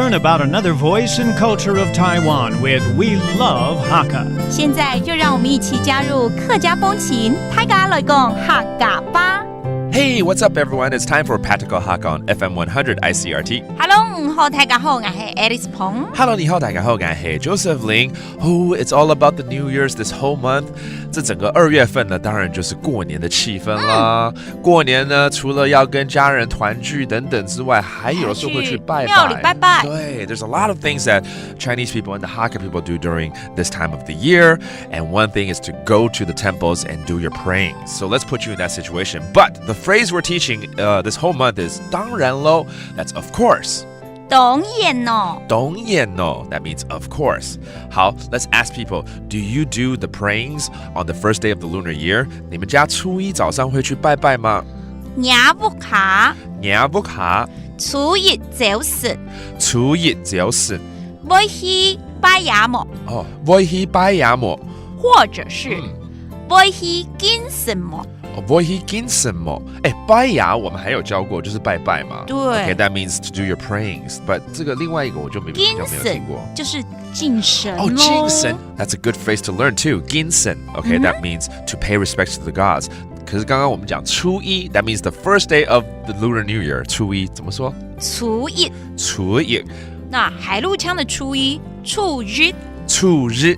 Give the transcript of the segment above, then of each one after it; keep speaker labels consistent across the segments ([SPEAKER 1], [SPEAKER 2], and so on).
[SPEAKER 1] learn about another voice and culture of Taiwan with We Love Hakka.
[SPEAKER 2] 现在就让我们一起加入客家风情，大家来讲客家吧。
[SPEAKER 3] Hey, what's up, everyone? It's time for Practical Hakka on FM 100 Icrt.
[SPEAKER 2] Hello， 好，大家好，我是 Alice 彭。
[SPEAKER 3] Hello, 你好，大家好，我是 Joseph Ling. Oh, it's all about the New Year's this whole month. 这整个2月份呢，当然就是过年的气氛啦。过年呢，除了要跟家人团聚等等之外，还有时候会去拜拜。
[SPEAKER 2] 庙里拜拜。
[SPEAKER 3] 对 ，there's a lot of things that Chinese people and the Hakka people do during this time of the year. And one thing is to go to the temples and do your praying. So let's put you in that situation. But the phrase we're teaching this whole month is 当然咯. That's of course.
[SPEAKER 2] 当然咯.
[SPEAKER 3] 当然咯. That means of course. 好, let's ask people, do you do the prayings on the first day of the lunar year? 你们家初一早上会去拜拜吗？nhà
[SPEAKER 2] 不卡，nhà
[SPEAKER 3] 不卡，
[SPEAKER 2] 初一早晨，
[SPEAKER 3] 初一早晨，
[SPEAKER 2] 会去拜衙门，
[SPEAKER 3] 哦，会去拜衙門，
[SPEAKER 2] 或者是会去敬什么？
[SPEAKER 3] 会去敬什么？哎，拜衙我们还有教过，就是拜拜嘛。
[SPEAKER 2] 对。
[SPEAKER 3] Okay, that means to do your prayings. But 这个另外一个我就比较没有听过。
[SPEAKER 2] 就是敬神咯。
[SPEAKER 3] 哦，敬神 ，That's a good phrase to learn too. 敬神 ，Okay, that means to pay respects to the gods. 可是刚刚我们讲初一 ，that means the first day of the Lunar New Year. 初一怎么说？
[SPEAKER 2] 初一。
[SPEAKER 3] 初一。
[SPEAKER 2] 那海陆腔的初一，初日。
[SPEAKER 3] 初日。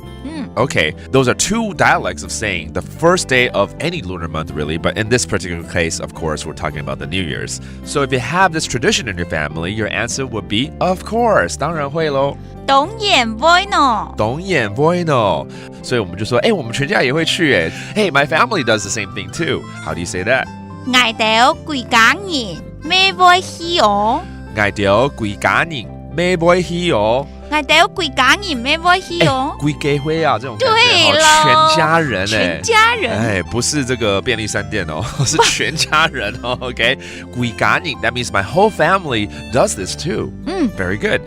[SPEAKER 3] Okay, those are two dialects of saying the first day of any lunar month, really. But in this particular case, of course, we're talking about the New Year's. So if you have this tradition in your family, your answer would be, of course, 当然会咯。
[SPEAKER 2] 当然会呢。
[SPEAKER 3] 当然会呢。所以我们就说，我们全家也会去耶。Hey, my family does the same thing too. How do you say that?
[SPEAKER 2] 挨到几家人咩会去哦？
[SPEAKER 3] 挨到几家人咩会去哦？
[SPEAKER 2] 挨到几家人咩会去哦？
[SPEAKER 3] 几家会啊，这种感觉
[SPEAKER 2] 对了，
[SPEAKER 3] 全家人
[SPEAKER 2] 全家人，
[SPEAKER 3] 不是这个便利商店哦，是全家人哦。OK, 几家人 that means my whole family does this too. Very good.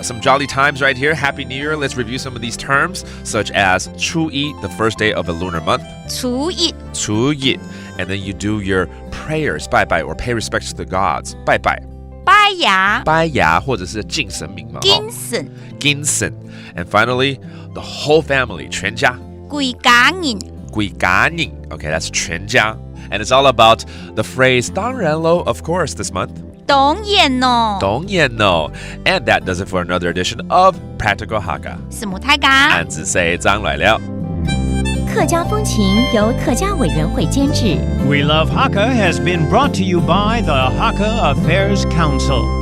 [SPEAKER 3] Some jolly times right here. Happy New Year. Let's review some of these terms, such as 初一, the first day of a lunar month.
[SPEAKER 2] 初一.
[SPEAKER 3] 初一. And then you do your prayers, 拜拜, or pay respects to the gods. 拜拜.
[SPEAKER 2] 拜衙.
[SPEAKER 3] 拜衙或者是敬神明嘛。
[SPEAKER 2] 敬神.
[SPEAKER 3] 敬神. And finally, the whole family, 全家.
[SPEAKER 2] 几家人.
[SPEAKER 3] 几家人. Okay, that's 全家. And it's all about the phrase 当然咯, of course, this month.
[SPEAKER 2] 当然咯。
[SPEAKER 3] 当然咯。And that does it for another edition of Practical Hakka.
[SPEAKER 2] 什么大家？
[SPEAKER 3] 俺只say 张来了。
[SPEAKER 4] 客家风情由客家委员会监制。
[SPEAKER 1] We Love Hakka has been brought to you by the Hakka Affairs Council.